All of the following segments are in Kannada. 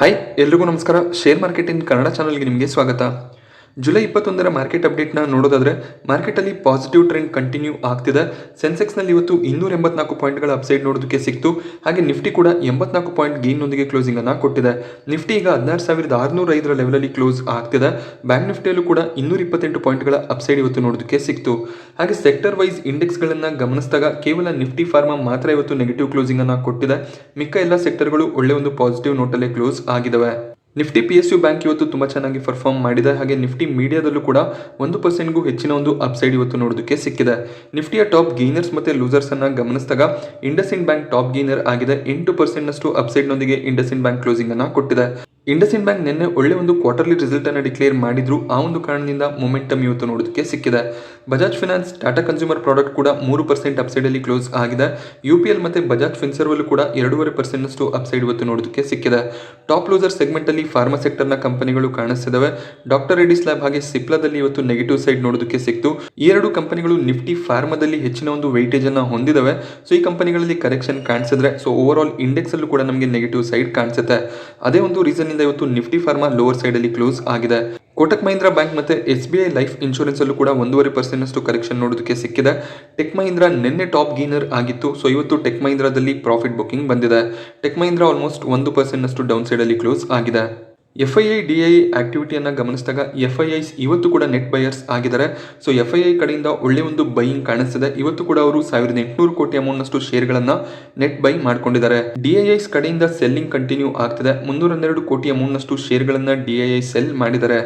ಹಾಯ್ ಎಲ್ರಿಗೂ ನಮಸ್ಕಾರ. ಶೇರ್ ಮಾರ್ಕೆಟ್ ಇನ್ ಕನ್ನಡ ಚಾನಲ್ಗೆ ನಿಮಗೆ ಸ್ವಾಗತ. ಜುಲೈ 21ರ ಮಾರ್ಕೆಟ್ ಅಪ್ಡೇಟ್ನ ನೋಡೋದಾದರೆ ಮಾರ್ಕೆಟಲ್ಲಿ ಪಾಸಿಟಿವ್ ಟ್ರೆಂಡ್ ಕಂಟಿನ್ಯೂ ಆಗ್ತಿದೆ. ಸೆನ್ಸೆಕ್ಸ್ನಲ್ಲಿ ಇವತ್ತು 284 ಪಾಯಿಂಟ್ಗಳ ಅಪ್ಸೈಡ್ ನೋಡೋದಕ್ಕೆ ಸಿಕ್ತು. ಹಾಗೆ ನಿಫ್ಟಿ ಕೂಡ 84 ಪಾಯಿಂಟ್ ಗೇನ್ನೊಂದಿಗೆ ಕ್ಲೋಸಿಂಗನ್ನು ಕೊಟ್ಟಿದೆ. ನಿಫ್ಟಿ ಈಗ 16,605ರ ಲೆವೆಲಲ್ಲಿ ಕ್ಲೋಸ್ ಆಗ್ತಿದೆ. ಬ್ಯಾಂಕ್ ನಿಫ್ಟಿಯಲ್ಲೂ ಕೂಡ 228 ಪಾಯಿಂಟ್ಗಳ ಅಪ್ಸೈಡ್ ಇವತ್ತು ನೋಡೋದಕ್ಕೆ ಸಿಕ್ತು. ಹಾಗೆ ಸೆಕ್ಟರ್ ವೈಸ್ ಇಂಡೆಕ್ಸ್ಗಳನ್ನು ಗಮನಿಸಿದಾಗ ಕೇವಲ ನಿಫ್ಟಿ ಫಾರ್ಮಾ ಮಾತ್ರ ಇವತ್ತು ನೆಗೆಟಿವ್ ಕ್ಲೋಸಿಂಗನ್ನು ಕೊಟ್ಟಿದೆ. ಮಿಕ್ಕ ಎಲ್ಲ ಸೆಕ್ಟರ್ಗಳು ಒಳ್ಳೆ ಒಂದು ಪಾಸಿಟಿವ್ ನೋಟಲ್ಲೇ ಕ್ಲೋಸ್ ಆಗಿದ್ದಾವೆ. ನಿಫ್ಟಿ PSU ಬ್ಯಾಂಕ್ ಇವತ್ತು ತುಂಬ ಚೆನ್ನಾಗಿ ಪರ್ಫಾರ್ಮ್ ಮಾಡಿದೆ. ಹಾಗೆ ನಿಫ್ಟಿ ಮೀಡಿಯಾದಲ್ಲೂ ಕೂಡ 1%ಗೂ ಹೆಚ್ಚಿನ ಒಂದು ಅಪ್ಸೈಡ್ ಇವತ್ತು ನೋಡೋದಕ್ಕೆ ಸಿಕ್ಕಿದೆ. ನಿಫ್ಟಿಯ ಟಾಪ್ ಗೇನರ್ಸ್ ಮತ್ತು ಲೂಸರ್ಸ್ ಅನ್ನ ಗಮನಿಸಿದಾಗ ಇಂಡಸ್ಇಂಡ್ ಬ್ಯಾಂಕ್ ಟಾಪ್ ಗೇನರ್ ಆಗಿದೆ. 8%ನಷ್ಟು ಅಪ್ಸೈಡ್ನೊಂದಿಗೆ ಇಂಡಸ್ಇಂಡ್ ಬ್ಯಾಂಕ್ ಕ್ಲೋಸಿಂಗ್ ಅನ್ನ ಕೊಟ್ಟಿದೆ. ಇಂಡಸ್ಇಂಡ್ ಬ್ಯಾಂಕ್ ನಿನ್ನೆ ಒಳ್ಳೆ ಒಂದು ಕ್ವಾರ್ಟರ್ಲಿ ರಿಸಲ್ಟ್ ಅನ್ನು ಡಿಕ್ಲೇರ್ ಮಾಡಿದ್ರು. ಆ ಒಂದು ಕಾರಣದಿಂದ ಮೊಮೆಂಟಮ್ ಇವತ್ತು ನೋಡೋದಕ್ಕೆ ಸಿಕ್ಕಿದೆ. Bajaj finance, Tata consumer product ಕೂಡ 3% ಅಪ್ಸೈಡ್ ಅಲ್ಲಿ ಕ್ಲೋಸ್ ಆಗಿದೆ. UPL ಮತ್ತೆ ಬಜಾಜ್ ಫಿನ್ಸರ್ವಲ್ಲೂ ಕೂಡ 2.5%ನಷ್ಟು ಅಪ್ಸೈಡ್ ಇವತ್ತು ನೋಡೋದಕ್ಕೆ ಸಿಕ್ಕಿದೆ. ಟಾಪ್ ಲೂಸರ್ ಸೆಗ್ಮೆಂಟ್ ಅಲ್ಲಿ ಫಾರ್ಮಾ ಸೆಕ್ಟರ್ನ ಕಂಪನಿಗಳು ಕಾಣಿಸ್ತಿದ್ದಾವೆ. ಡಾಕ್ಟರ್ ರೆಡ್ಡಿಸ್ ಲ್ಯಾಬ್ ಹಾಗೆ ಸಿಪ್ಲಾದಲ್ಲಿ ಇವತ್ತು ನೆಗೆಟಿವ್ ಸೈಡ್ ನೋಡೋದಕ್ಕೆ ಸಿಕ್ತು. ಈ ಎರಡು ಕಂಪನಿಗಳು ನಿಫ್ಟಿ ಫಾರ್ಮಾದಲ್ಲಿ ಹೆಚ್ಚಿನ ಒಂದು ವೈಟೇಜ್ ಅನ್ನ ಹೊಂದಿದವೆ. ಸೊ ಈ ಕಂಪನಿಗಳಲ್ಲಿ ಕರೆಕ್ಷನ್ ಕಾಣಿಸಿದ್ರೆ ಓವರ್ ಆಲ್ ಇಂಡೆಕ್ಸ್ ಅಲ್ಲೂ ಕೂಡ ನಮಗೆ ನೆಗೆಟಿವ್ ಸೈಡ್ ಕಾಣಿಸುತ್ತೆ. ಅದೇ ಒಂದು ರೀಸನ್ ಇಂದ ಇವತ್ತು ನಿಫ್ಟಿ ಫಾರ್ಮಾ ಲೋವರ್ ಸೈಡ್ ಅಲ್ಲಿ ಕ್ಲೋಸ್ ಆಗಿದೆ. ಕೋಟಕ್ ಮಹೀಂದ್ರಾ ಬ್ಯಾಂಕ್ ಮತ್ತೆ SBI ಲೈಫ್ ಇನ್ಶೂರೆನ್ಸ್ ಅಲ್ಲೂ ಕೂಡ 1.5%ನಷ್ಟು ಕರೆಕ್ಷನ್ ನೋಡೋದಕ್ಕೆ ಸಿಕ್ಕಿದೆ. ಟೆಕ್ ಮಹೀಂದ್ರಾ ನಿನ್ನೆ ಟಾಪ್ ಗೇನರ್ ಆಗಿತ್ತು. ಸೊ ಇವತ್ತು ಟೆಕ್ ಮಹೀಂದ್ರಾದಲ್ಲಿ ಪ್ರಾಫಿಟ್ ಬುಕಿಂಗ್ ಬಂದಿದೆ. ಟೆಕ್ ಮಹೀಂದ್ರಾ ಆಲ್ಮೋಸ್ಟ್ 1%ನಷ್ಟು ಡೌನ್ ಸೈಡ್ ಅಲ್ಲಿ ಕ್ಲೋಸ್ ಆಗಿದೆ. FII DII ಆಕ್ಟಿವಿಟಿಯನ್ನು ಗಮನಿಸಿದಾಗ FIIs ಇವತ್ತು ಕೂಡ ನೆಟ್ ಬಯರ್ಸ್ ಆಗಿದ್ದಾರೆ. ಸೊ FII ಕಡೆಯಿಂದ ಒಳ್ಳೆ ಒಂದು ಬೈಯಿಂಗ್ ಕಾಣಿಸ್ತಿದೆ. ಇವತ್ತು ಕೂಡ ಅವರು 1,800 ಕೋಟಿ ಅಮೌಂಟ್ನಷ್ಟು ಶೇರ್ಗಳನ್ನು ನೆಟ್ ಬೈ ಮಾಡ್ಕೊಂಡಿದ್ದಾರೆ. DIIs ಕಡೆಯಿಂದ ಸೆಲ್ಲಿಂಗ್ ಕಂಟಿನ್ಯೂ ಆಗ್ತಿದೆ. 312 ಕೋಟಿ ಅಮೌಂಟ್ನಷ್ಟು ಶೇರ್ಗಳನ್ನು DII ಸೆಲ್ ಮಾಡಿದ್ದಾರೆ.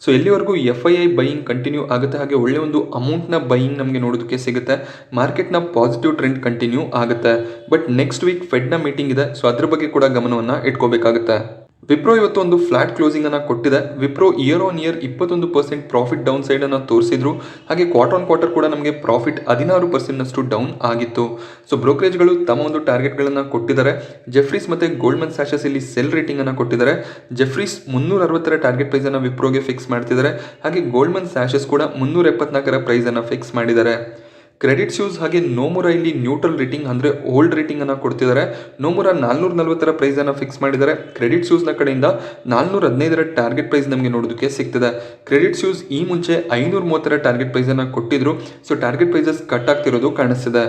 ಸೊ ಎಲ್ಲಿವರೆಗೂ FII ಬೈಯಿಂಗ್ ಕಂಟಿನ್ಯೂ ಆಗುತ್ತೆ, ಹಾಗೆ ಒಳ್ಳೆ ಒಂದು ಅಮೌಂಟ್ನ ಬೈಯಿಂಗ್ ನಮಗೆ ನೋಡೋದಕ್ಕೆ ಸಿಗುತ್ತೆ. ಮಾರ್ಕೆಟ್ನ ಪಾಸಿಟಿವ್ ಟ್ರೆಂಡ್ ಕಂಟಿನ್ಯೂ ಆಗುತ್ತೆ. ಬಟ್ ನೆಕ್ಸ್ಟ್ ವೀಕ್ ಫೆಡ್ನ ಮೀಟಿಂಗ್ ಇದೆ. ಸೊ ಅದ್ರ ಬಗ್ಗೆ ಕೂಡ ಗಮನವನ್ನು ಇಟ್ಕೋಬೇಕಾಗುತ್ತೆ. ವಿಪ್ರೋ ಇವತ್ತು ಒಂದು ಫ್ಲಾಟ್ ಕ್ಲೋಸಿಂಗ್ ಅನ್ನ ಕೊಟ್ಟಿದೆ. Wipro year on year 21% profit down side ಅನ್ನು ತೋರಿಸಿದ್ರು. ಹಾಗೆ ಕ್ವಾರ್ಟರ್ ಆನ್ ಕ್ವಾರ್ಟರ್ ಕೂಡ ನಮಗೆ ಪ್ರಾಫಿಟ್ 16%ನಷ್ಟು ಡೌನ್ ಆಗಿತ್ತು. ಸೊ ಬ್ರೋಕರೇಜ್ಗಳು ತಮ್ಮ ಒಂದು ಟಾರ್ಗೆಟ್ಗಳನ್ನು ಕೊಟ್ಟಿದ್ದಾರೆ. ಜೆಫ್ರೀಸ್ ಮತ್ತೆ ಗೋಲ್ಡ್ಮನ್ ಸ್ಯಾಚಸ್ ಇಲ್ಲಿ ಸೆಲ್ ರೇಟಿಂಗ್ ಅನ್ನು ಕೊಟ್ಟಿದ್ದಾರೆ. ಜೆಫ್ರೀಸ್ 360ರ ಟಾರ್ಗೆಟ್ ಪ್ರೈಸ್ ಅನ್ನು ವಿಪ್ರೋಗೆ ಫಿಕ್ಸ್ ಮಾಡ್ತಿದ್ದಾರೆ. ಹಾಗೆ ಗೋಲ್ಡ್ಮನ್ ಸ್ಯಾಚಸ್ ಕೂಡ 374ರ ಪ್ರೈಸ್ ಅನ್ನು ಫಿಕ್ಸ್ ಮಾಡಿದ್ದಾರೆ. ಕ್ರೆಡಿಟ್ ಸ್ಯೂಸ್ ಹಾಗೆ ನೋಮುರಾ ಇಲ್ಲಿ ನ್ಯೂಟ್ರಲ್ ರೇಟಿಂಗ್ ಅಂದ್ರೆ ಓಲ್ಡ್ ರೇಟಿಂಗ್ ಅನ್ನ ಕೊಡ್ತಿದ್ದಾರೆ. ನೋಮುರಾ 440ರ ಪ್ರೈಸ್ ಅನ್ನ ಫಿಕ್ಸ್ ಮಾಡಿದ್ದಾರೆ. ಕ್ರೆಡಿಟ್ ಸ್ಯೂಸ್ ನ ಕಡೆಯಿಂದ 415ರ ಟಾರ್ಗೆಟ್ ಪ್ರೈಸ್ ನಮಗೆ ನೋಡೋದಕ್ಕೆ ಸಿಗ್ತಿದೆ. ಕ್ರೆಡಿಟ್ ಸ್ಯೂಸ್ ಈ ಮುಂಚೆ 530ರ ಟಾರ್ಗೆಟ್ ಪ್ರೈಸ್ ಅನ್ನ ಕೊಟ್ಟಿದ್ರು. ಸೊ ಟಾರ್ಗೆಟ್ ಪ್ರೈಸಸ್ ಕಟ್ ಆಗ್ತಿರೋದು ಕಾಣಿಸ್ತಿದೆ.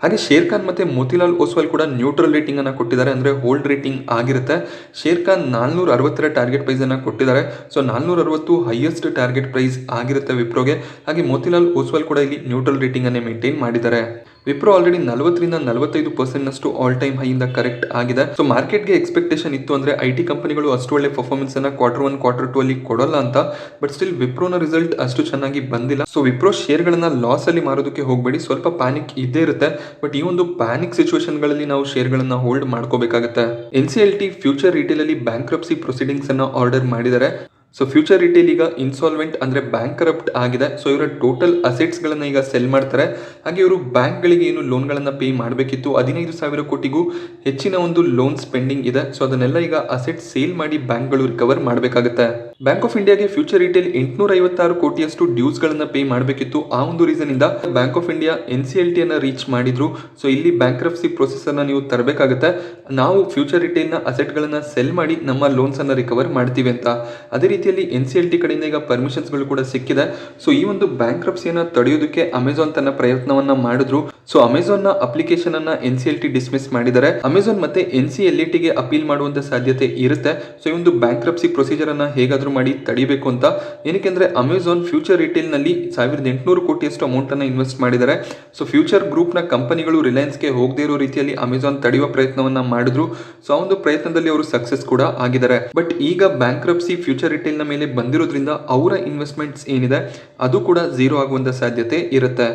ಹಾಗೆ ಶೇರ್ ಖಾನ್ ಮತ್ತೆ ಮೋತಿಲಾಲ್ ಓಸ್ವಾಲ್ ಕೂಡ ನ್ಯೂಟ್ರಲ್ ರೇಟಿಂಗ್ ಅನ್ನ ಕೊಟ್ಟಿದ್ದಾರೆ, ಅಂದ್ರೆ ಹೋಲ್ಡ್ ರೇಟಿಂಗ್ ಆಗಿರುತ್ತೆ. ಶೇರ್ ಖಾನ್ 460ರ ಟಾರ್ಗೆಟ್ ಪ್ರೈಸ್ ಅನ್ನ ಕೊಟ್ಟಿದ್ದಾರೆ. ಸೊ 460 ಹೈಯೆಸ್ಟ್ ಟಾರ್ಗೆಟ್ ಪ್ರೈಸ್ ಆಗಿರುತ್ತೆ ವಿಪ್ರೋಗೆ. ಹಾಗೆ ಮೋತಿಲಾಲ್ ಓಸ್ವಾಲ್ ಕೂಡ ಇಲ್ಲಿ ನ್ಯೂಟ್ರಲ್ ರೇಟಿಂಗ್ ಅನ್ನೇ ಮೇಂಟೈನ್ ಮಾಡಿದ್ದಾರೆ. ವಿಪ್ರೋ ಆಲ್ರೆಡಿ 40ರಿಂದ 45%ನಷ್ಟು ಆಲ್ ಟೈಮ್ ಹೈ ಇಂದ ಕರೆಕ್ಟ್ ಆಗಿದೆ. ಸೊ ಮಾರ್ಕೆಟ್ಗೆ ಎಕ್ಸ್ಪೆಕ್ಟೇಷನ್ ಇತ್ತು ಅಂದ್ರೆ IT ಕಂಪನಿಗಳು ಅಷ್ಟು ಒಳ್ಳೆ ಪರ್ಫಾರ್ಮೆನ್ಸ್ ಅನ್ನ Q1 Q2 ಅಲ್ಲಿ ಕೊಡಲ್ಲ ಅಂತ. ಬಟ್ ಸ್ಟಿಲ್ ವಿಪ್ರೋನ ರಿಸಲ್ಟ್ ಅಷ್ಟು ಚೆನ್ನಾಗಿ ಬಂದಿಲ್ಲ. ಸೊ ವಿಪ್ರೋ ಶೇರ್ಗಳನ್ನ ಲಾಸ್ ಅಲ್ಲಿ ಮಾರೋದಕ್ಕೆ ಹೋಗಬೇಡಿ. ಸ್ವಲ್ಪ ಪ್ಯಾನಿಕ್ ಇದ್ದೇ ಇರುತ್ತೆ. ಬಟ್ ಈ ಒಂದು ಪ್ಯಾನಿಕ್ ಸಿಚುವೇಶನ್ ಗಳಲ್ಲಿ ನಾವು ಶೇರ್ಗಳನ್ನ ಹೋಲ್ಡ್ ಮಾಡ್ಕೋಬೇಕಾಗುತ್ತೆ. NCLT ಫ್ಯೂಚರ್ ರಿಟೇಲ್ ಅಲ್ಲಿ ಬ್ಯಾಂಕ್ರಪ್ಸಿ ಪ್ರೊಸೀಡಿಂಗ್ಸ್ ಅನ್ನ ಆರ್ಡರ್ ಮಾಡಿದ್ದಾರೆ. ಸೊ ಫ್ಯೂಚರ್ ರಿಟೇಲ್ ಈಗ ಇನ್ಸಾಲ್ವೆಂಟ್ ಅಂದ್ರೆ ಬ್ಯಾಂಕ್ ಕರಪ್ಟ್ ಆಗಿದೆ. ಸೊ ಇವರ ಟೋಟಲ್ ಅಸೆಟ್ಸ್ ಗಳನ್ನ ಈಗ ಸೆಲ್ ಮಾಡ್ತಾರೆ. ಹಾಗೆ ಇವರು ಬ್ಯಾಂಕ್ ಗಳಿಗೆ ಏನು ಲೋನ್ ಗಳನ್ನ ಪೇ ಮಾಡಬೇಕಿತ್ತು 15,000 ಕೋಟಿಗೂ ಹೆಚ್ಚಿನ ಒಂದು ಲೋನ್ಸ್ ಪೆಂಡಿಂಗ್ ಇದೆ. ಸೊ ಅದನ್ನೆಲ್ಲ ಈಗ ಅಸೆಟ್ ಸೇಲ್ ಮಾಡಿ ಬ್ಯಾಂಕ್ ಗಳು ರಿಕವರ್ ಮಾಡಬೇಕಾಗುತ್ತೆ. ಬ್ಯಾಂಕ್ ಆಫ್ ಇಂಡಿಯಾಗೆ ಫ್ಯೂಚರ್ ರಿಟೇಲ್ 856 ಕೋಟಿಯಷ್ಟು ಡ್ಯೂಸ್ ಗಳನ್ನ ಪೇ ಮಾಡಬೇಕಿತ್ತು. ಆ ಒಂದು ರೀಸನ್ ಇಂದ ಬ್ಯಾಂಕ್ ಆಫ್ ಇಂಡಿಯಾ NCLT ಅನ್ನ ರೀಚ್ ಮಾಡಿದ್ರು. ಸೊ ಇಲ್ಲಿ ಬ್ಯಾಂಕ್ರಪ್ಸಿ ಪ್ರೊಸೆಸ್ ಅನ್ನ ನೀವು ತರಬೇಕಾಗುತ್ತೆ. ನಾವು ಫ್ಯೂಚರ್ ರಿಟೇಲ್ ನ ಅಸೆಟ್ ಗಳನ್ನ ಸೆಲ್ ಮಾಡಿ ನಮ್ಮ ಲೋನ್ಸ್ ಅನ್ನ ರಿಕವರ್ ಮಾಡ್ತೀವಿ ಅಂತ. ಅದೇ ರೀತಿಯಲ್ಲಿ NCLT ಕಡೆಯಿಂದ ಈಗ ಪರ್ಮಿಷನ್ಸ್ ಗಳು ಕೂಡ ಸಿಕ್ಕಿದೆ. ಸೊ ಈ ಒಂದು ಬ್ಯಾಂಕ್ರಪ್ಸಿಯನ್ನ ತಡೆಯೋದಕ್ಕೆ ಅಮೆಜಾನ್ ತನ್ನ ಪ್ರಯತ್ನವನ್ನ ಮಾಡಿದ್ರು. ಸೊ ಅಮೆಜಾನ್ ನ ಅಪ್ಲಿಕೇಶನ್ ಅನ್ನ NCLT ಡಿಸ್ಮಿಸ್ ಮಾಡಿದ್ದಾರೆ. ಅಮೆಜಾನ್ ಮತ್ತೆ NCLT ಗೆ ಅಪೀಲ್ ಮಾಡುವಂತ ಸಾಧ್ಯತೆ ಇರುತ್ತೆ. ಸೊ ಈ ಒಂದು ಬ್ಯಾಂಕ್ರಪ್ಸಿ ಪ್ರೊಸೀಜರ್ ಅನ್ನ ಹೇಗಾದ್ರೂ ಮಾಡಿ ತಡಿಬೇಕು ಅಂತ. ಏನಕ್ಕೆ ಅಂದ್ರೆ ಅಮೆಜಾನ್ ಫ್ಯೂಚರ್ ರಿಟೇಲ್ ನಲ್ಲಿ 1,800 ಕೋಟಿಯಷ್ಟು ಅಮೌಂಟ್ ಅನ್ನ ಇನ್ವೆಸ್ಟ್ ಮಾಡಿದ್ದಾರೆ. ಸೊ ಫ್ಯೂಚರ್ ಗ್ರೂಪ್ ನ ಕಂಪನಿಗಳು ರಿಲಯನ್ಸ್ ಗೆ ಹೋಗದೇ ಇರೋ ರೀತಿಯಲ್ಲಿ ಅಮೆಜಾನ್ ತಡೆಯುವ ಪ್ರಯತ್ನವನ್ನ ಮಾಡಿದ್ರು. ಸೊ ಆ ಒಂದು ಪ್ರಯತ್ನದಲ್ಲಿ ಅವರು ಸಕ್ಸಸ್ ಕೂಡ ಆಗಿದ್ದಾರೆ. ಬಟ್ ಈಗ ಬ್ಯಾಂಕ್ರಪ್ಸಿ ಫ್ಯೂಚರ್ ರಿಟೇಲ್ ನ ಮೇಲೆ ಬಂದಿರೋದ್ರಿಂದ ಅವರ ಇನ್ವೆಸ್ಟ್ಮೆಂಟ್ಸ್ ಏನಿದೆ ಅದು ಕೂಡ ಝೀರೋ ಆಗುವಂತ ಸಾಧ್ಯತೆ ಇರುತ್ತೆ.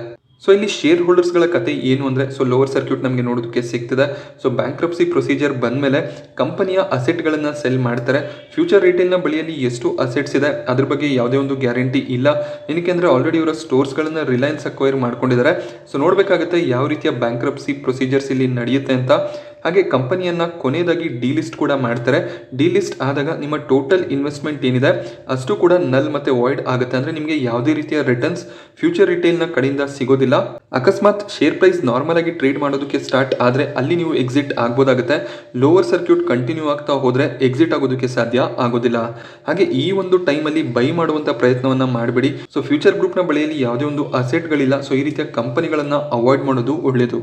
ಸೊ ಇಲ್ಲಿ ಶೇರ್ ಹೋಲ್ಡರ್ಸ್ ಗಳ ಕತೆ ಏನು ಅಂದ್ರೆ ಸೊ ಲೋವರ್ ಸರ್ಕ್ಯೂಟ್ ನಮಗೆ ನೋಡೋದಕ್ಕೆ ಸಿಗ್ತದೆ. ಸೊ ಬ್ಯಾಂಕ್ರಪ್ಸಿ ಪ್ರೊಸೀಜರ್ ಬಂದ್ಮೇಲೆ ಕಂಪನಿಯ ಅಸೆಟ್ ಗಳನ್ನ ಸೆಲ್ ಮಾಡ್ತಾರೆ. ಫ್ಯೂಚರ್ ರಿಟೇಲ್ ನ ಬಳಿಯಲ್ಲಿ ಎಷ್ಟು ಅಸೆಟ್ಸ್ ಇದೆ ಅದ್ರ ಬಗ್ಗೆ ಯಾವುದೇ ಒಂದು ಗ್ಯಾರಂಟಿ ಇಲ್ಲ. ಏನಕ್ಕೆ ಅಂದ್ರೆ ಆಲ್ರೆಡಿ ಇವರ ಸ್ಟೋರ್ಸ್ ಗಳನ್ನ ರಿಲಯನ್ಸ್ ಅಕ್ವೈರ್ ಮಾಡ್ಕೊಂಡಿದ್ದಾರೆ. ಸೊ ನೋಡ್ಬೇಕಾಗುತ್ತೆ ಯಾವ ರೀತಿಯ ಬ್ಯಾಂಕ್ರಪ್ಸಿ ಪ್ರೊಸೀಜರ್ಸ್ ಇಲ್ಲಿ ನಡೆಯುತ್ತೆ ಅಂತ. ಹಾಗೆ ಕಂಪನಿಯನ್ನು ಕೊನೆಯದಾಗಿ ಡಿಲಿಸ್ಟ್ ಕೂಡ ಮಾಡ್ತಾರೆ. ಡಿಲಿಸ್ಟ್ ಆದಾಗ ನಿಮ್ಮ ಟೋಟಲ್ ಇನ್ವೆಸ್ಟ್ಮೆಂಟ್ ಏನಿದೆ ಅಷ್ಟು ಕೂಡ ನಲ್ ಮತ್ತು ವಾಯ್ಡ್ ಆಗುತ್ತೆ. ಅಂದರೆ ನಿಮಗೆ ಯಾವುದೇ ರೀತಿಯ ರಿಟರ್ನ್ಸ್ ಫ್ಯೂಚರ್ ರಿಟೇಲ್ನ ಕಡೆಯಿಂದ ಸಿಗೋದಿಲ್ಲ. ಅಕಸ್ಮಾತ್ ಶೇರ್ ಪ್ರೈಸ್ ನಾರ್ಮಲ್ ಆಗಿ ಟ್ರೇಡ್ ಮಾಡೋದಕ್ಕೆ ಸ್ಟಾರ್ಟ್ ಆದರೆ ಅಲ್ಲಿ ನೀವು ಎಕ್ಸಿಟ್ ಆಗ್ಬೋದಾಗುತ್ತೆ. ಲೋವರ್ ಸರ್ಕ್ಯೂಟ್ ಕಂಟಿನ್ಯೂ ಆಗ್ತಾ ಹೋದರೆ ಎಕ್ಸಿಟ್ ಆಗೋದಕ್ಕೆ ಸಾಧ್ಯ ಆಗೋದಿಲ್ಲ. ಹಾಗೆ ಈ ಒಂದು ಟೈಮಲ್ಲಿ ಬೈ ಮಾಡುವಂಥ ಪ್ರಯತ್ನವನ್ನು ಮಾಡಬೇಡಿ. ಸೊ ಫ್ಯೂಚರ್ ಗ್ರೂಪ್ನ ಬಳಿಯಲ್ಲಿ ಯಾವುದೇ ಒಂದು ಅಸೆಟ್ಗಳಿಲ್ಲ. ಸೊ ಈ ರೀತಿಯ ಕಂಪನಿಗಳನ್ನು ಅವಾಯ್ಡ್ ಮಾಡೋದು ಒಳ್ಳೆಯದು.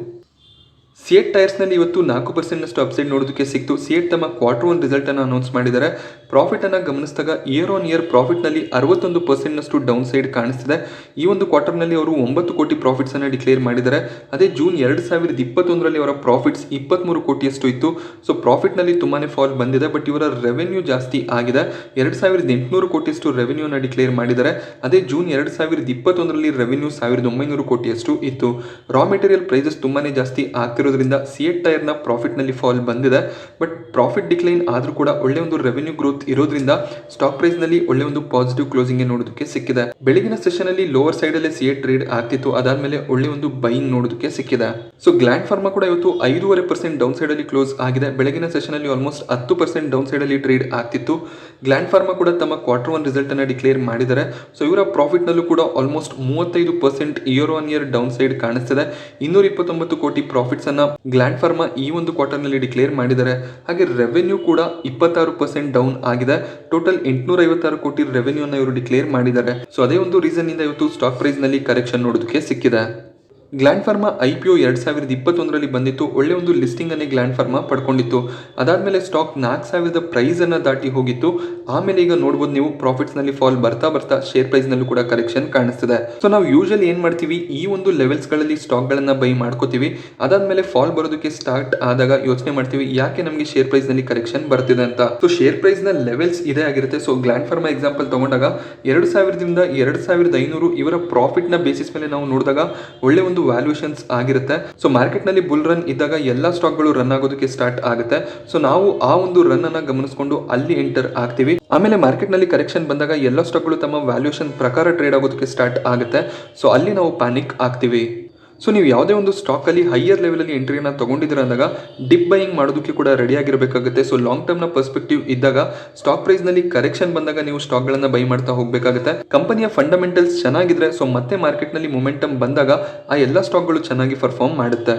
ಸಿಯೆಟ್ ಟೈರ್ಸ್ನಲ್ಲಿ ಇವತ್ತು 4% ಅಪ್ಸೈಡ್ ನೋಡೋದಕ್ಕೆ ಸಿಕ್ತು. ಸಿಯೆಟ್ ತಮ್ಮ Q1 ರಿಸಲ್ಟನ್ನು ಅನೌನ್ಸ್ ಮಾಡಿದ್ದಾರೆ. ಪ್ರಾಫಿಟನ್ನು ಗಮನಿಸಿದಾಗ ಇಯರ್ ಆನ್ ಇಯರ್ ಪ್ರಾಫಿಟ್ನಲ್ಲಿ 61% ಡೌನ್ ಸೈಡ್ ಕಾಣಿಸ್ತಿದೆ. ಈ ಒಂದು ಕ್ವಾರ್ಟರ್ನಲ್ಲಿ ಅವರು 9 ಕೋಟಿ ಪ್ರಾಫಿಟ್ಸನ್ನು ಡಿಕ್ಲೇರ್ ಮಾಡಿದ್ದಾರೆ. ಅದೇ ಜೂನ್ 2021ರಲ್ಲಿ ಅವರ ಪ್ರಾಫಿಟ್ಸ್ 23 ಕೋಟಿಯಷ್ಟು ಇತ್ತು. ಸೊ ಪ್ರಾಫಿಟ್ನಲ್ಲಿ ತುಂಬಾ ಫಾಲ್ ಬಂದಿದೆ. ಬಟ್ ಇವರ ರೆವೆನ್ಯೂ ಜಾಸ್ತಿ ಆಗಿದೆ. 2800 ಕೋಟಿಯಷ್ಟು ರೆವೆನ್ಯೂನ ಡಿಕ್ಲೇರ್ ಮಾಡಿದ್ದಾರೆ. ಅದೇ ಜೂನ್ 2021ರಲ್ಲಿ ರೆವೆನ್ಯೂ 1900 ಕೋಟಿಯಷ್ಟು ಇತ್ತು. ರಾ ಮೆಟೀರಿಯಲ್ ಪ್ರೈಸಸ್ ತುಂಬಾ ಜಾಸ್ತಿ ಆಗ್ತಿರೋದ್ರಿಂದ ಸಿಯೆಟ್ ಟೈರ್ನ ಪ್ರಾಫಿಟ್ನಲ್ಲಿ ಫಾಲ್ ಬಂದಿದೆ. ಬಟ್ ಪ್ರಾಫಿಟ್ ಡಿಕ್ಲೈನ್ ಆದರೂ ಕೂಡ ಒಳ್ಳೆ ಒಂದು ರೆವೆನ್ಯೂ ಗ್ರೋತ್ ಇರೋದ್ರಿಂದ ಸ್ಟಾಕ್ ಪ್ರೈಸ್ನಲ್ಲಿ ಒಳ್ಳೆ ಒಂದು ಪಾಸಿಟಿವ್ ಕ್ಲೋಸಿಂಗ್ ನೋಡೋದಕ್ಕೆ ಸಿಕ್ಕಿದೆ. ಬೆಳಗಿನ ಸೆಷನ್ ಅಲ್ಲಿ ಲೋವರ್ ಸೈಡ್ ಅಲ್ಲಿ ಸಿಯೆಟ್ ಟ್ರೇಡ್ ಆಗ್ತಿತ್ತು. ಅದಾದ್ಮೇಲೆ ಒಳ್ಳೆ ಒಂದು ಬೈಯಿಂಗ್ ನೋಡೋದಕ್ಕೆ ಸಿಕ್ಕಿದೆ. ಸೊ ಗ್ಲ್ಯಾಂಡ್ ಫಾರ್ಮಾ ಕೂಡ ಇವತ್ತು 5.5% ಡೌನ್ ಸೈಡ್ ಅಲ್ಲಿ ಕ್ಲೋಸ್ ಆಗಿದೆ. ಬೆಳಗಿನ ಸೆಷನ್ ಅಲ್ಲಿ ಆಲ್ಮೋಸ್ಟ್ 10% ಡೌನ್ ಸೈಡ್ ಅಲ್ಲಿ ಟ್ರೇಡ್ ಆಗ್ತಿತ್ತು. ಗ್ಲ್ಯಾಂಡ್ ಫಾರ್ಮಾ ಕೂಡ ತಮ್ಮ Q1 ರಿಸಲ್ಟ್ ಅನ್ನ ಡಿಕ್ಲೇರ್ ಮಾಡಿದ್ದಾರೆ. ಸೊ ಇವರ ಪ್ರಾಫಿಟ್ ನಲ್ಲೂ ಕೂಡ almost 35% year on year down side ಕಾಣಿಸ್ತಿದೆ. 229 ಕೋಟಿ ಪ್ರಾಫಿಟ್ಸ್ ಅನ್ನ ಗ್ಲ್ಯಾಂಡ್ ಫಾರ್ಮಾ ಈ ಒಂದು ಕ್ವಾರ್ಟರ್ ನಲ್ಲಿ ಡಿಕ್ಲೇರ್ ಮಾಡಿದ್ದಾರೆ. ಹಾಗೆ ರೆವೆನ್ಯೂ ಕೂಡ 26% ಡೌನ್ ಆಗಿದೆ. ಟೋಟಲ್ 856 ಕೋಟಿ ರೆವೆನ್ಯೂ ಅನ್ನ ಇವರು ಡಿಕ್ಲೇರ್ ಮಾಡಿದ್ದಾರೆ. ಸೊ ಅದೇ ಒಂದು ರೀಸನ್ ಇಂದ ಇವತ್ತು ಸ್ಟಾಕ್ ಪ್ರೈಸ್ ನಲ್ಲಿ ಕರೆಕ್ಷನ್ ನೋಡೋದಕ್ಕೆ ಸಿಕ್ಕಿದೆ. ಗ್ಲ್ಯಾಂಡ್ ಫಾರ್ಮಾ IPO 2021ರಲ್ಲಿ ಬಂದಿತ್ತು. ಒಳ್ಳೆ ಒಂದು ಲಿಸ್ಟಿಂಗ್ ಅನ್ನೇ ಗ್ಲ್ಯಾಂಡ್ ಫಾರ್ಮಾ ಪಡ್ಕೊಂಡಿತ್ತು. ಅದಾದ್ಮೇಲೆ ಸ್ಟಾಕ್ 4000 ಪ್ರೈಸ್ ಅನ್ನ ದಾಟಿ ಹೋಗಿತ್ತು. ಆಮೇಲೆ ಈಗ ನೋಡ್ಬೋದು ನೀವು ಪ್ರಾಫಿಟ್ಸ್ ನಲ್ಲಿ ಫಾಲ್ ಬರ್ತಾ ಬರ್ತಾ ಶೇರ್ ಪ್ರೈಸ್ ನಲ್ಲೂ ಕೂಡ ಕರೆಕ್ಷನ್ ಕಾಣಿಸ್ತಿದೆ. ಸೊ ನಾವು ಯೂಶಲಿ ಏನ್ ಮಾಡ್ತೀವಿ, ಈ ಒಂದು ಲೆವೆಲ್ಸ್ ಗಳಲ್ಲಿ ಸ್ಟಾಕ್ ಗಳನ್ನ ಬೈ ಮಾಡ್ಕೋತೀವಿ. ಅದಾದ್ಮೇಲೆ ಫಾಲ್ ಬರೋದಕ್ಕೆ ಸ್ಟಾರ್ಟ್ ಆದಾಗ ಯೋಚನೆ ಮಾಡ್ತೀವಿ ಯಾಕೆ ನಮಗೆ ಶೇರ್ ಪ್ರೈಸ್ ನಲ್ಲಿ ಕರೆಕ್ಷನ್ ಬರ್ತಿದೆ ಅಂತ. ಸೊ ಶೇರ್ ಪ್ರೈಸ್ ನ ಲೆವೆಲ್ಸ್ ಇದೇ ಆಗಿರುತ್ತೆ. ಸೊ ಗ್ಲ್ಯಾಂಡ್ ಫಾರ್ಮಾ ಎಕ್ಸಾಂಪಲ್ ತಗೊಂಡಾಗ 2000ದಿಂದ 2500 ಇವರ ಪ್ರಾಫಿಟ್ ನ ಬೇಸಿಸ್ ಮೇಲೆ ನಾವು ನೋಡಿದಾಗ ಒಳ್ಳೆ ಒಂದು ವ್ಯಾಲ್ಯೂಷನ್ಸ್ ಆಗಿರುತ್ತೆ. ಸೊ ಮಾರ್ಕೆಟ್ ನಲ್ಲಿ ಬುಲ್ ರನ್ ಇದ್ದಾಗ ಎಲ್ಲಾ ಸ್ಟಾಕ್ ಗಳು ರನ್ ಆಗೋದಕ್ಕೆ ಸ್ಟಾರ್ಟ್ ಆಗುತ್ತೆ. ಸೊ ನಾವು ಆ ಒಂದು ರನ್ ಅನ್ನ ಗಮನಿಸಿಕೊಂಡು ಅಲ್ಲಿ ಎಂಟರ್ ಆಗ್ತೀವಿ. ಆಮೇಲೆ ಮಾರ್ಕೆಟ್ ನಲ್ಲಿ ಕರೆಕ್ಷನ್ ಬಂದಾಗ ಎಲ್ಲ ಸ್ಟಾಕ್ ಗಳು ತಮ್ಮ ವ್ಯಾಲ್ಯೂಷನ್ ಪ್ರಕಾರ ಟ್ರೇಡ್ ಆಗೋದಕ್ಕೆ ಸ್ಟಾರ್ಟ್ ಆಗುತ್ತೆ. ಸೊ ಅಲ್ಲಿ ನಾವು ಪ್ಯಾನಿಕ್ ಆಗ್ತೀವಿ. ಸೊ ನೀವು ಯಾವುದೇ ಒಂದು ಸ್ಟಾಕಲ್ಲಿ ಹೈಯರ್ ಲೆವೆಲಲ್ಲಿ ಎಂಟ್ರಿಯನ್ನು ತೊಗೊಂಡಿದ್ದೀರ ಅಂದಾಗ ಡಿಪ್ ಬೈಯಿಂಗ್ ಮಾಡೋದಕ್ಕೆ ಕೂಡ ರೆಡಿ ಆಗಿರಬೇಕಾಗುತ್ತೆ. ಸೊ ಲಾಂಗ್ ಟರ್ಮ್ನ ಪರ್ಸ್ಪೆಕ್ಟಿವ್ ಇದ್ದಾಗ ಸ್ಟಾಕ್ ಪ್ರೈಸ್ನಲ್ಲಿ ಕರೆಕ್ಷನ್ ಬಂದಾಗ ನೀವು ಸ್ಟಾಕ್ಗಳನ್ನು ಬೈ ಮಾಡ್ತಾ ಹೋಗಬೇಕಾಗುತ್ತೆ. ಕಂಪನಿಯ ಫಂಡಮೆಂಟಲ್ಸ್ ಚೆನ್ನಾಗಿದ್ರೆ ಸೊ ಮತ್ತೆ ಮಾರ್ಕೆಟ್ನಲ್ಲಿ ಮೊಮೆಂಟಮ್ ಬಂದಾಗ ಆ ಎಲ್ಲ ಸ್ಟಾಕ್ಗಳು ಚೆನ್ನಾಗಿ ಪರ್ಫಾರ್ಮ್ ಮಾಡುತ್ತೆ.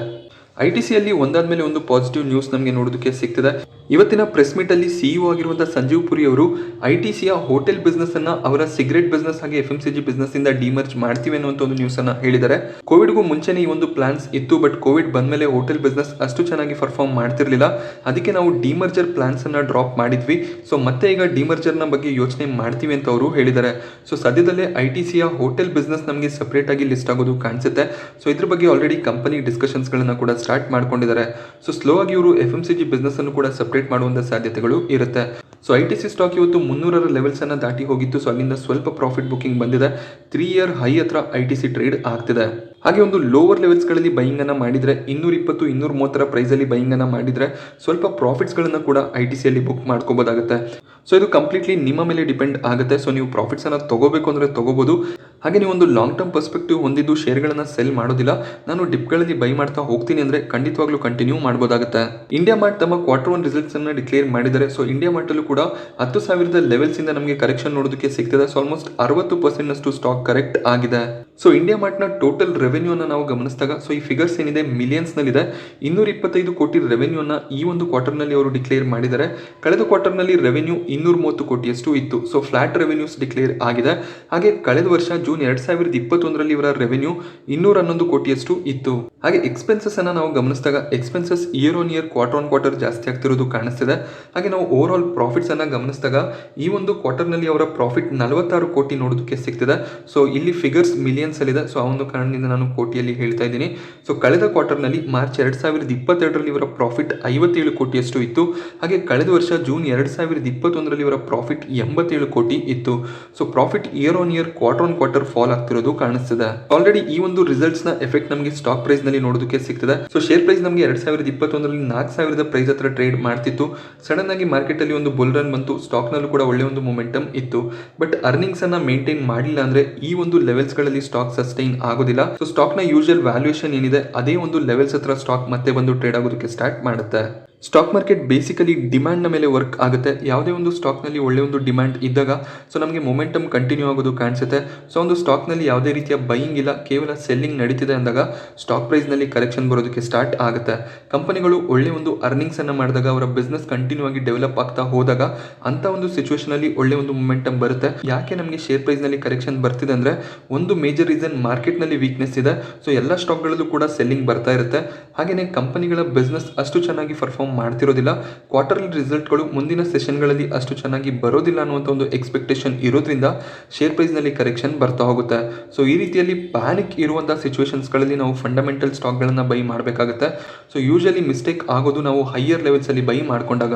ITCಯಲ್ಲಿ ಒಂದಾದ್ಮೇಲೆ ಒಂದು ಪಾಸಿಟಿವ್ ನ್ಯೂಸ್ ನಮಗೆ ನೋಡೋದಕ್ಕೆ ಸಿಗ್ತದೆ. ಇವತ್ತಿನ ಪ್ರೆಸ್ ಮೀಟ್ ಅಲ್ಲಿ CEO ಆಗಿರುವಂತಹ ಸಂಜೀವ್ ಪುರಿ ಅವರು ITCಯ ಹೋಟೆಲ್ ಬಿಸ್ನೆಸ್ ಅನ್ನ ಅವರ ಸಿಗರೆಟ್ ಬಿಸ್ನೆಸ್ ಹಾಗೆ FMCG ಬಿಸ್ನೆಸ್ ಇಂದ ಡಿಮರ್ಜ್ ಮಾಡ್ತೀವಿ ಅನ್ನುವಂತ ಒಂದು ನ್ಯೂಸ್ ಅನ್ನ ಹೇಳಿದ್ದಾರೆ. ಕೋವಿಡ್ಗೂ ಮುಂಚೆನೇ ಈ ಒಂದು ಪ್ಲಾನ್ಸ್ ಇತ್ತು. ಬಟ್ ಕೋವಿಡ್ ಬಂದ್ಮೇಲೆ ಹೋಟೆಲ್ ಬಿಸ್ನೆಸ್ ಅಷ್ಟು ಚೆನ್ನಾಗಿ ಪರ್ಫಾರ್ಮ್ ಮಾಡ್ತಿರ್ಲಿಲ್ಲ. ಅದಕ್ಕೆ ನಾವು ಡಿಮರ್ಜರ್ ಪ್ಲಾನ್ಸ್ ಅನ್ನ ಡ್ರಾಪ್ ಮಾಡಿದ್ವಿ. ಸೊ ಮತ್ತೆ ಈಗ ಡಿಮರ್ಜರ್ ನ ಬಗ್ಗೆ ಯೋಚನೆ ಮಾಡ್ತೀವಿ ಅಂತ ಅವರು ಹೇಳಿದ್ದಾರೆ. ಸೊ ಸದ್ಯದಲ್ಲೇ ITCಯ ಹೋಟೆಲ್ ಬಿಸ್ನೆಸ್ ನಮಗೆ ಸಪರೇಟ್ ಆಗಿ ಲಿಸ್ಟ್ ಆಗೋದು ಕಾಣಿಸುತ್ತೆ. ಸೊ ಇದ್ರ ಬಗ್ಗೆ ಆಲ್ರೆಡಿ ಕಂಪನಿ ಡಿಸ್ಕಷನ್ಸ್ ಗಳನ್ನ ಕೂಡ ಸ್ಟಾರ್ಟ್ ಮಾಡ್ಕೊಂಡಿದ್ದಾರೆ. ಸೊ ಸ್ಲೋ ಆಗಿ ಇವರು FMCG ಬಿಸ್ನೆಸ್ ಅನ್ನು ಕೂಡ ಸಪರೇಟ್ ಮಾಡುವಂತ ಸಾಧ್ಯತೆಗಳು ಇರುತ್ತೆ. ಸೊ ITC ಸ್ಟಾಕ್ ಇವತ್ತು 300ರ ಲೆವೆಲ್ಸ್ ಅನ್ನ ದಾಟಿ ಹೋಗಿತ್ತು. ಸೊ ಅಲ್ಲಿಂದ ಸ್ವಲ್ಪ ಪ್ರಾಫಿಟ್ ಬುಕಿಂಗ್ ಬಂದಿದೆ. 3 ಇಯರ್ ಹೈ ಹತ್ರ ITC ಟ್ರೇಡ್ ಆಗ್ತಿದೆ. ಹಾಗೆ ಒಂದು ಲೋವರ್ ಲೆವೆಲ್ಸ್ ಗಳಲ್ಲಿ ಬೈಯಿಂಗ್ ಅನ್ನ ಮಾಡಿದ್ರೆ 220 230ರ ಪ್ರೈಸ್ ಅಲ್ಲಿ ಬೈಯಿಂಗ್ ಅನ್ನ ಮಾಡಿದ್ರೆ ಸ್ವಲ್ಪ ಪ್ರಾಫಿಟ್ಸ್ ಗಳನ್ನ ಕೂಡ ITCಯಲ್ಲಿ ಬುಕ್ ಮಾಡ್ಕೋಬಹುದಾಗುತ್ತೆ. ಸೊ ಇದು ಕಂಪ್ಲೀಟ್ಲಿ ನಿಮ್ಮ ಮೇಲೆ ಡಿಪೆಂಡ್ ಆಗುತ್ತೆ. ಸೊ ನೀವು ಪ್ರಾಫಿಟ್ಸ್ ಅನ್ನ ತಗೋಬೇಕು ಅಂದ್ರೆ ತಗೋಬಹುದು. ಹಾಗೆ ನೀವು ಒಂದು ಲಾಂಗ್ ಟರ್ಮ್ ಪರ್ಸ್ಪೆಕ್ಟಿವ್ ಹೊಂದಿದ್ದು ಶೇರ್ಗಳನ್ನ ಸೆಲ್ ಮಾಡೋದಿಲ್ಲ, ನಾನು ಡಿಪ್ಗಳಲ್ಲಿ ಬೈ ಮಾಡ್ತಾ ಹೋಗ್ತೀನಿ ಅಂದ್ರೆ ಖಂಡಿತವಾಗ್ಲೂ ಕಂಟಿನ್ಯೂ ಮಾಡಬಹುದಾಗುತ್ತೆ. ಇಂಡಿಯಾ ಮಾರ್ಟ್ ತಮ್ಮ Q1 ರಿಸಲ್ಟ್ಸ್ ಅನ್ನ ಡಿಕ್ಲೇರ್ ಮಾಡಿದ್ದಾರೆ. ಸೊ ಇಂಡಿಯಾ ಮಾರ್ಟ್ ಅಲ್ಲೂ ಕೂಡ 10,000 ಲೆವೆಲ್ಸ್ ಇಂದ ನಮಗೆ ಕರೆಕ್ಷನ್ ನೋಡೋದಕ್ಕೆ ಸಿಗ್ತದೆ. ಸೊ ಆಲ್ಮೋಸ್ಟ್ 60% ನಷ್ಟು ಸ್ಟಾಕ್ ಕರೆಕ್ಟ್ ಆಗಿದೆ. ಸೊ ಇಂಡಿಯಾ ಮಾರ್ಟ್ ನ ಟೋಟಲ್ ರೆವೆನ್ಯೂ ಅನ್ನ ನಾವು ಗಮನಿಸಿದಾಗ ಸೊ ಈ ಫಿಗರ್ಸ್ ಏನಿದೆ ಮಿಲಿಯನ್ಸ್ ನಲ್ಲಿ 225 ಕೋಟಿ ರೆವೆನ್ಯೂ ಅನ್ನ ಈ ಒಂದು ಕ್ವಾರ್ಟರ್ ನಲ್ಲಿ ಅವರು ಡಿಕ್ಲೇರ್ ಮಾಡಿದ್ದಾರೆ. ಕಳೆದ ಕ್ವಾರ್ಟರ್ ನಲ್ಲಿ ರೆವೆನ್ಯೂ 230 ಕೋಟಿಯಷ್ಟು ಇತ್ತು. ಸೊ ಫ್ಲಾಟ್ ರೆವೆನ್ಯೂಸ್ ಡಿಕ್ಲೇರ್ ಆಗಿದೆ. ಹಾಗೆ ಕಳೆದ ವರ್ಷ ಜೂನ್ 2021ರಲ್ಲಿ ಇವರ ರೆವೆನ್ಯೂ 211 ಕೋಟಿಯಷ್ಟು ಇತ್ತು. ಹಾಗೆ ಎಕ್ಸ್ಪೆನ್ಸಸ್ ಅನ್ನ ನಾವು ಗಮನಿಸಿದಾಗ expenses year on year quarter ಜಾಸ್ತಿ ಆಗ್ತಿರೋದು ಕಾಣಿಸ್ತಿದೆ. ಹಾಗೆ ನಾವು ಓವರ್ ಆಲ್ ಪ್ರಾಫಿಟ್ಸ್ ಅನ್ನ ಗಮನಿಸಿದಾಗ ಈ ಒಂದು ಕ್ವಾರ್ಟರ್ ನಲ್ಲಿ ಅವರ ಪ್ರಾಫಿಟ್ 46 ಕೋಟಿ ನೋಡೋದಕ್ಕೆ ಸಿಗ್ತಿದೆ. ಸೊ ಇಲ್ಲಿ ಫಿಗರ್ಸ್ ಮಿಲಿಯನ್ಸ್ ಅಲ್ಲಿ ಇದೆ. ಸೊ ಆ ಒಂದು ಕಾರಣದಿಂದ ನಾನು ಕೋಟಿಯಲ್ಲಿ ಹೇಳ್ತಾ ಇದ್ದೀನಿ. ಸೊ ಕಳೆದ ಕ್ವಾರ್ಟರ್ ನಲ್ಲಿ ಮಾರ್ಚ್ 2022ರಲ್ಲಿ ಇವರ ಪ್ರಾಫಿಟ್ 57 ಕೋಟಿಯಷ್ಟು ಇತ್ತು. ಹಾಗೆ ಕಳೆದ ವರ್ಷ ಜೂನ್ 2021ರಲ್ಲಿ ಇವರ ಪ್ರಾಫಿಟ್ 87 ಕೋಟಿ ಇತ್ತು. So profit year on year quarter fall ಆಗ್ತಿರೋದು ಕಾಣಿಸ್ತಿದೆ. ಆಲ್ರೆಡಿ ಈ ಒಂದು ರಿಸಲ್ಟ್ಸ್ ನ ಎಫೆಕ್ಟ್ ನಮಗೆ ಸ್ಟಾಕ್ ಪ್ರೈಸ್ ನಲ್ಲಿ ನೋಡೋದಕ್ಕೆ ಸಿಗ್ತದೆ. ಸೊ ಶೇರ್ ಪ್ರೈಸ್ ನಮಗೆ 2021ರಲ್ಲಿ 4000 ಪ್ರೈಸ್ ಹತ್ರ ಟ್ರೇಡ್ ಮಾಡ್ತಿತ್ತು. ಸಡನ್ ಆಗಿ ಮಾರ್ಕೆಟ್ ಅಲ್ಲಿ ಒಂದು ಬುಲ್ ರನ್ ಬಂತು. ಸ್ಟಾಕ್ ನಲ್ಲೂ ಕೂಡ ಒಳ್ಳೆ ಒಂದು ಮೊಮೆಂಟಮ್ ಇತ್ತು. ಬಟ್ ಅರ್ನಿಂಗ್ಸ್ ಅನ್ನ ಮೇಂಟೈನ್ ಮಾಡಿಲ್ಲ ಅಂದ್ರೆ ಈ ಒಂದು ಲೆವೆಲ್ಸ್ ಗಳಲ್ಲಿ ಸ್ಟಾಕ್ ಸ್ಟಾಕ್ ಸಸ್ಟೈನ್ ಆಗೋದಿಲ್ಲ. ಸೊ ಸ್ಟಾಕ್ ನ ಯೂಶುವಲ್ ವ್ಯಾಲ್ಯೂಯೇಷನ್ ಏನಿದೆ ಅದೇ ಒಂದು ಲೆವೆಲ್ಸ್ ಹತ್ರ ಸ್ಟಾಕ್ ಮತ್ತೆ ಬಂದು ಟ್ರೇಡ್ ಆಗೋದಕ್ಕೆ ಸ್ಟಾರ್ಟ್ ಮಾಡುತ್ತೆ. ಸ್ಟಾಕ್ ಮಾರ್ಕೆಟ್ ಬೇಸಿಕಲಿ ಡಿಮ್ಯಾಂಡ್ನ ಮೇಲೆ ವರ್ಕ್ ಆಗುತ್ತೆ. ಯಾವುದೇ ಒಂದು ಸ್ಟಾಕ್ನಲ್ಲಿ ಒಳ್ಳೆ ಒಂದು ಡಿಮ್ಯಾಂಡ್ ಇದ್ದಾಗ ಸೊ ನಮಗೆ ಮೊಮೆಂಟಮ್ ಕಂಟಿನ್ಯೂ ಆಗೋದು ಕಾಣಿಸುತ್ತೆ. ಸೊ ಒಂದು ಸ್ಟಾಕ್ನಲ್ಲಿ ಯಾವುದೇ ರೀತಿಯ ಬೈಯಿಂಗ್ ಇಲ್ಲ, ಕೇವಲ ಸೆಲ್ಲಿಂಗ್ ನಡೀತಿದೆ ಅಂದಾಗ ಸ್ಟಾಕ್ ಪ್ರೈಸ್ನಲ್ಲಿ ಕರೆಕ್ಷನ್ ಬರೋದಕ್ಕೆ ಸ್ಟಾರ್ಟ್ ಆಗುತ್ತೆ. ಕಂಪನಿಗಳು ಒಳ್ಳೆ ಒಂದು ಅರ್ನಿಂಗ್ಸನ್ನು ಮಾಡಿದಾಗ ಅವರ ಬಿಸ್ನೆಸ್ ಕಂಟಿನ್ಯೂ ಆಗಿ ಡೆವಲಪ್ ಆಗ್ತಾ ಹೋದಾಗ ಅಂತ ಒಂದು ಸಿಚುವೇಷನಲ್ಲಿ ಒಳ್ಳೆ ಒಂದು ಮೊಮೆಂಟಮ್ ಬರುತ್ತೆ. ಯಾಕೆ ನಮಗೆ ಶೇರ್ ಪ್ರೈಸ್ನಲ್ಲಿ ಕರೆಕ್ಷನ್ ಬರ್ತಿದೆ ಅಂದರೆ ಒಂದು ಮೇಜರ್ ರೀಸನ್ ಮಾರ್ಕೆಟ್ನಲ್ಲಿ ವೀಕ್ನೆಸ್ ಇದೆ. ಸೊ ಎಲ್ಲ ಸ್ಟಾಕ್ಗಳಲ್ಲೂ ಕೂಡ ಸೆಲ್ಲಿಂಗ್ ಬರ್ತಾ ಇರುತ್ತೆ. ಹಾಗೆಯೇ ಕಂಪನಿಗಳ ಬಿಸ್ನೆಸ್ ಅಷ್ಟು ಚೆನ್ನಾಗಿ ಪರ್ಫಾರ್ಮ್ ಮಾಡ್ತಿರೋದಿಲ್ಲ. ಕ್ವಾರ್ಟರ್ಲಿ ರಿಸಲ್ಟ್ಗಳು ಮುಂದಿನ ಸೆಷನ್ಗಳಲ್ಲಿ ಅಷ್ಟು ಚೆನ್ನಾಗಿ ಬರೋದಿಲ್ಲ ಅನ್ನುವಂಥ ಒಂದು ಎಕ್ಸ್ಪೆಕ್ಟೇಷನ್ ಇರೋದ್ರಿಂದ ಶೇರ್ ಪ್ರೈಸ್ನಲ್ಲಿ ಕರೆಕ್ಷನ್ ಬರ್ತಾ ಹೋಗುತ್ತೆ. ಸೊ ಈ ರೀತಿಯಲ್ಲಿ ಪ್ಯಾನಿಕ್ ಇರುವಂಥ ಸಿಚುವೇಶನ್ಸ್ಗಳಲ್ಲಿ ನಾವು ಫಂಡಮೆಂಟಲ್ ಸ್ಟಾಕ್ಗಳನ್ನು ಬೈ ಮಾಡಬೇಕಾಗುತ್ತೆ. ಸೊ ಯೂಶಲಿ ಮಿಸ್ಟೇಕ್ ಆಗೋದು ನಾವು ಹೈಯರ್ ಲೆವೆಲ್ಸಲ್ಲಿ ಬೈ ಮಾಡಿಕೊಂಡಾಗ.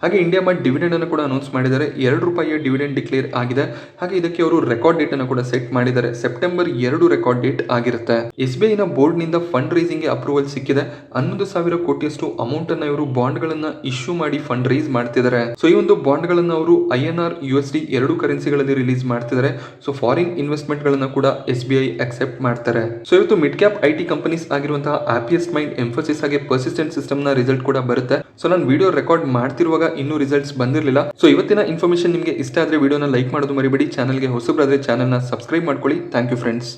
ಹಾಗೆ ಇಂಡಿಯಾ ಮಾರ್ಟ್ ಡಿವಿಡೆಂಡ್ ಅನ್ನು ಕೂಡ ಅನೌನ್ಸ್ ಮಾಡಿದ್ದಾರೆ. 2 ರೂಪಾಯಿಯ ಡಿವಿಡೆಂಡ್ ಡಿಕ್ಲೇರ್ ಆಗಿದೆ. ಹಾಗೆ ಇದಕ್ಕೆ ಅವರು ರೆಕಾರ್ಡ್ ಡೇಟ್ ಅನ್ನು ಕೂಡ ಸೆಟ್ ಮಾಡಿದ್ದಾರೆ. ಸೆಪ್ಟೆಂಬರ್ 2 ರೆಕಾರ್ಡ್ ಡೇಟ್ ಆಗಿರುತ್ತೆ. SBI ನ ಬೋರ್ಡ್ ನಿಂದ ಫಂಡ್ ರೈಸಿಂಗ್ ಗೆ ಅಪ್ರೂವಲ್ ಸಿಕ್ಕಿದೆ. 11,000 ಕೋಟಿಯಷ್ಟು ಅಮೌಂಟ್ ಅನ್ನ ಇವರು ಬಾಂಡ್ ಗಳನ್ನ ಇಶ್ಯೂ ಮಾಡಿ ಫಂಡ್ ರೈಸ್ ಮಾಡ್ತಿದ್ದಾರೆ. ಸೊ ಈ ಒಂದು ಬಾಂಡ್ ಗಳನ್ನ ಅವರು INR USD 2 ಕರೆನ್ಸಿಗಳಲ್ಲಿ ರಿಲೀಸ್ ಮಾಡ್ತಿದ್ದಾರೆ. ಸೊ ಫಾರಿನ್ ಇನ್ವೆಸ್ಟ್ಮೆಂಟ್ ಗಳನ್ನ ಕೂಡ SBI ಅಕ್ಸೆಪ್ಟ್ ಮಾಡ್ತಾರೆ. ಸೊ ಇವತ್ತು ಮಿಡ್ ಕ್ಯಾಪ್ IT ಕಂಪನೀಸ್ ಆಗಿರುವಂತಹ ಹ್ಯಾಪಿಯೆಸ್ಟ್ ಮೈಂಡ್, ಎಂಫೋಸಿಸ್ ಹಾಗೆ ಪರ್ಸಿಸ್ಟೆಂಟ್ ಸಿಸ್ಟಮ್ ನ ರಿಸಲ್ಟ್ ಕೂಡ ಬರುತ್ತೆ. ಸೊ ನಾನು ವಿಡಿಯೋ ರೆಕಾರ್ಡ್ ಮಾಡ್ತಿರುವಾಗ ಇನ್ನೂ ರಿಸಲ್ಟ್ಸ್ ಬಂದಿರಲಿಲ್ಲ. ಸೊ ಇವತ್ತಿನ ಇನ್ಫಾರ್ಮೇಶನ್ ನಿಮಗೆ ಇಷ್ಟ ಆದರೆ ವಿಡಿಯೋನ ಲೈಕ್ ಮಾಡೋದು ಮರಿಬೇಡಿ. ಚಾನಲ್ಗೆ ಹೊಸಬರಾದ್ರೆ ಚಾನಲ್ನ ಸಬ್ಸ್ಕ್ರೈಬ್ ಮಾಡ್ಕೊಳ್ಳಿ. Thank you friends.